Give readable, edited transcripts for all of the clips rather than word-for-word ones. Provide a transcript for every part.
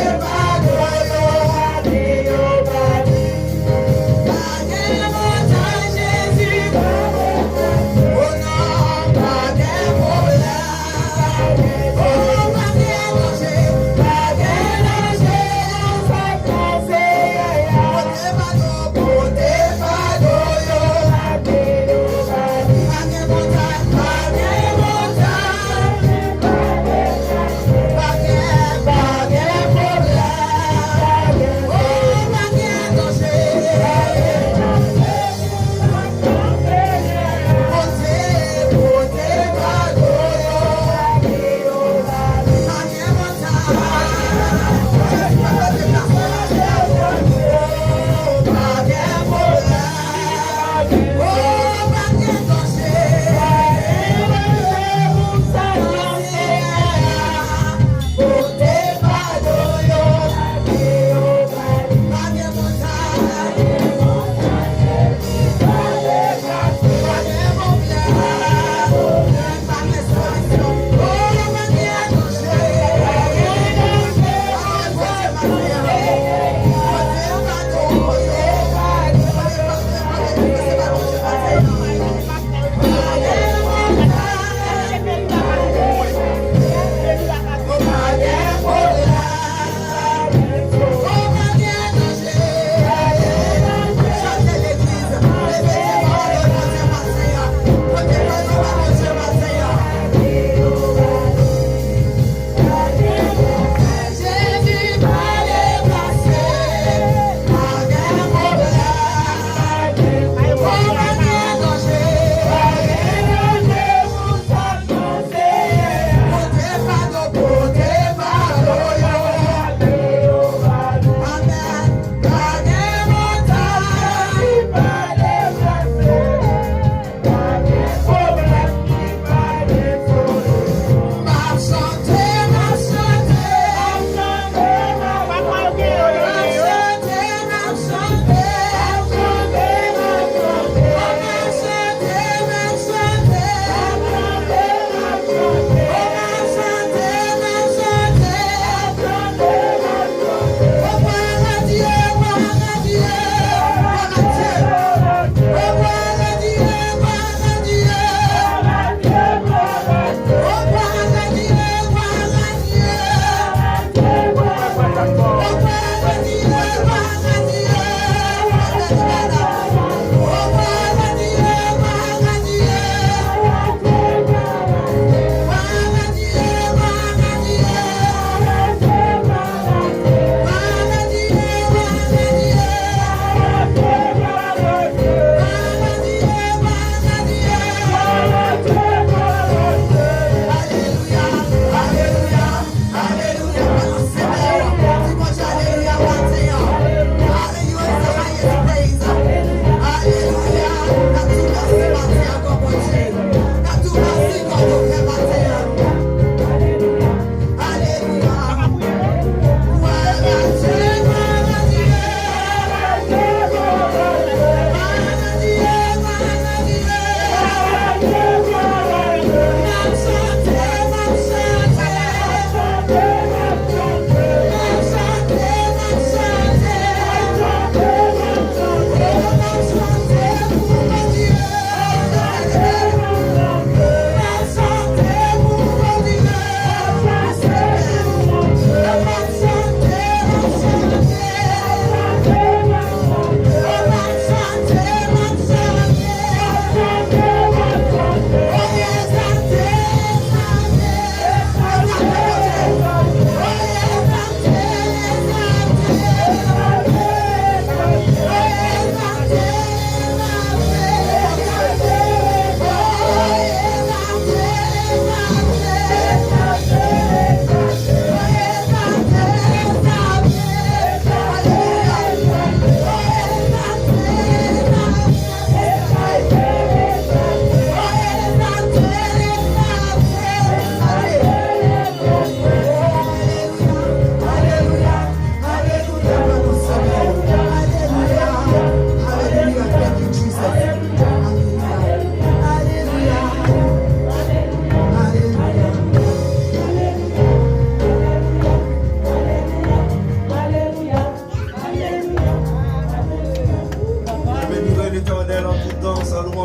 Bye.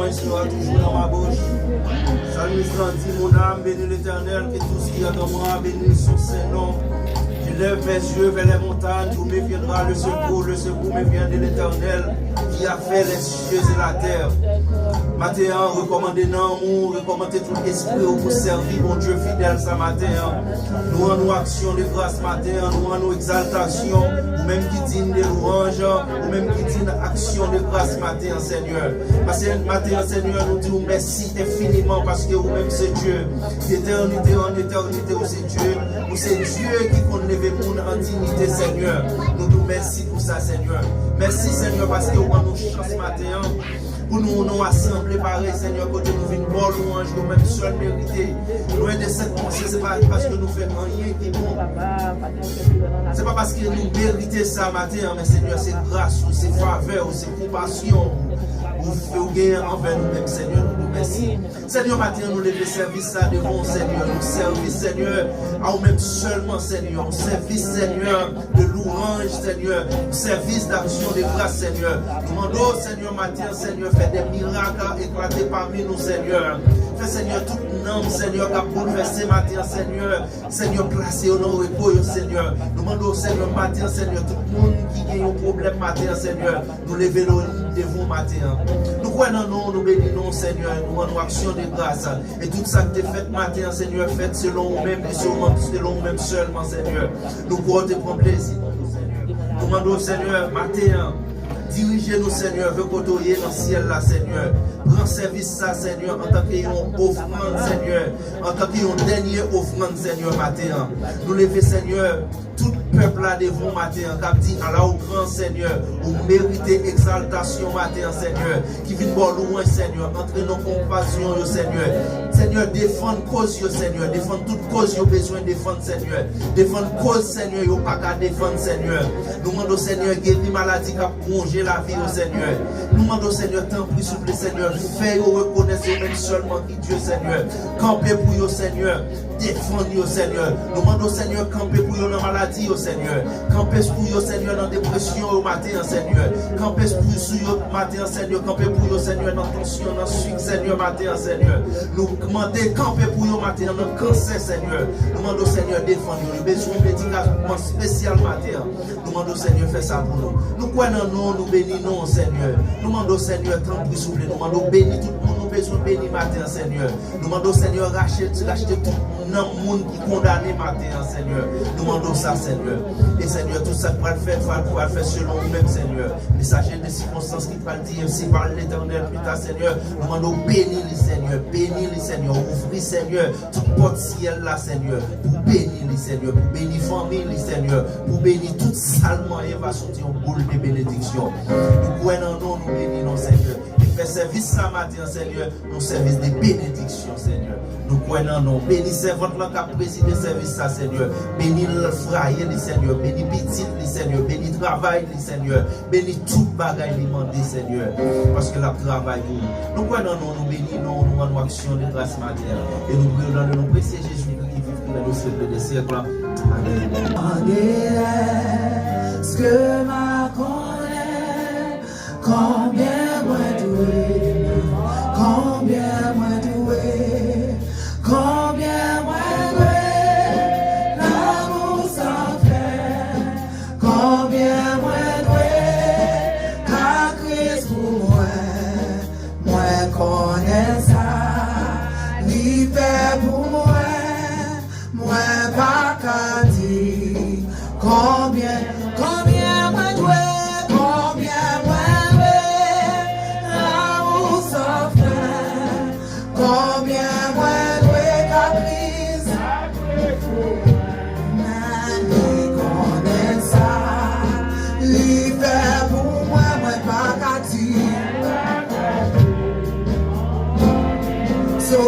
louange sera toujours dans ma bouche. Salmiste dit, mon âme, bénis l'Éternel, que tout ce qui est dans moi, bénis son Saint-Nom. Je lève mes yeux vers les montagnes, d'où me viendra le secours me vient de l'Éternel, qui a fait les cieux et la terre. Matin, recommandez l'amour, recommandez tout l'esprit pour servir mon Dieu fidèle ce matin. Nous en nous action de grâce matin, nous en nous exaltation, ou même qui dit des louanges, ou même qui dit action de grâce matin, Seigneur. Parce que matin, Seigneur, nous disons merci infiniment parce que vous-même c'est Dieu. D'éternité en éternité, vous c'est Dieu. Vous c'est Dieu qui connaît le monde en dignité, Seigneur. Nous nous merci pour ça, Seigneur. Merci, Seigneur, parce que vous nous chance matin. Pour nous assembler pareil, Seigneur, côté nous une bonne louange, nous même seul mérité. Loin de cette pensée, ce n'est pas parce que nous faisons rien qui est bon. Ce n'est pas parce que nous méritons ça matin, mais Seigneur, c'est grâce, c'est faveur, c'est compassion. Vous gagner envers nous-mêmes, Seigneur, nous nous merci. Seigneur, matin, nous levons service à devant, Seigneur. Nous service, Seigneur, à nous-mêmes seulement, Seigneur. Nous service, Seigneur, de louange, Seigneur. Service d'action de grâce, Seigneur. Nous demandons, Seigneur, matin, Seigneur, fais des miracles éclatés parmi nous, Seigneur. Fais, Seigneur, tout nom, Seigneur, qui a bouleversé matin, Seigneur. Seigneur, placez au nom repos, Seigneur. Nous demandons, Seigneur, matin, Seigneur, tout le monde qui a un problème matin, Seigneur. Nous levons devant matin. Nous croyons non, nous bénissons, Seigneur, nous en action de grâce. Et tout ça que tu fait matin, Seigneur, fait selon nous-mêmes et selon nous-mêmes seulement, Seigneur. Nous pourrons te prendre plaisir. Nous demandons, Seigneur, matin, dirigez-nous, Seigneur, veut côtoyer dans le ciel là, Seigneur. Prends service ça, Seigneur, en tant qu'ayant offrande, Seigneur. En tant qu'ayant dernier offrande, Seigneur, matin. Nous levons, Seigneur, tout peuple là devant matin, qui dit à la au grand Seigneur, vous méritez exaltation matin, Seigneur, qui vient bon loin, Seigneur, entre nos compassions, Seigneur. Seigneur, défendre cause, Seigneur, défendre toute cause, vous besoin de défendre, Seigneur. Défendre cause, Seigneur, vous pas qu'à défendre, Seigneur. Nous demandons, Seigneur, guérir maladie qui a prolongé la vie, Seigneur. Nous demandons, Seigneur, tant plus souple, Seigneur, faites-vous reconnaître même seulement qui Dieu, Seigneur. Campez pour vous, Seigneur. Défendez, Seigneur. Nous demandons, Seigneur, camper pour vous dans la maladie, Seigneur. Campez pour vous, Seigneur, dans la dépression au matin, Seigneur. Campez pour vous matin, Seigneur. Campez pour vous, Seigneur, dans la tension, dans le sucre, Seigneur, matin, Seigneur. Nous demandons, camper pour vous matin, dans le cancer, Seigneur. Nous demandons, Seigneur, défendez. Nous besoin de médicaments spécial matin. Nous demandons, Seigneur, fais ça pour nous. Nous croyons non, nous bénissons, Seigneur. Nous demandons, Seigneur, tant plus souple. Nous demandons, bénis tout le monde. Nous besoin de bénir matin, Seigneur. Nous demandons, Seigneur, racheter tout le monde qui condamné matin, Seigneur. Nous demandons ça, Seigneur. Et Seigneur, tout ça pour le faire, pour le faire selon nous-mêmes, Seigneur. Mais sachez des circonstances qui peuvent dire aussi par l'Éternel, plus tard, Seigneur. Nous demandons bénir les Seigneur, bénir les Seigneur, ouvrir, Seigneur, toute porte ciel là, Seigneur, pour bénir les Seigneur, pour bénir famille, les Seigneur, pour bénir toute salement et va sortir en boule de bénédiction. Nous croyons non, nous bénissons, Seigneur. Et fait service ce matin, Seigneur, nous service de bénédiction, Seigneur. Nous croyons non, bénissez votre langue à présider service ça, Seigneur. Bénis le frère, les Seigneur. Bénis petit, les Seigneur. Bénis travail, les Seigneur. Bénis tout bagaille demandé, Seigneur. Parce que la travail pour nous. Nous croyons non, nous bénissons, nous en action de grâce matin. Et nous prions dans le nom précieux Jésus qui vit dans le siècle des siècles. Amen. Est-ce que ma connaît combien moi doué, combien moi doué, combien moi doué, l'amour sans fin, combien moi doué, car Christ pour moi connaît ça, lui fait pour moi pas qu'à dire, combien moi doué, combien moi doué, l'amour sans fin, combien moi doué, caprice, lui connaît ça, lui fait pour moi pas qu'à dire, so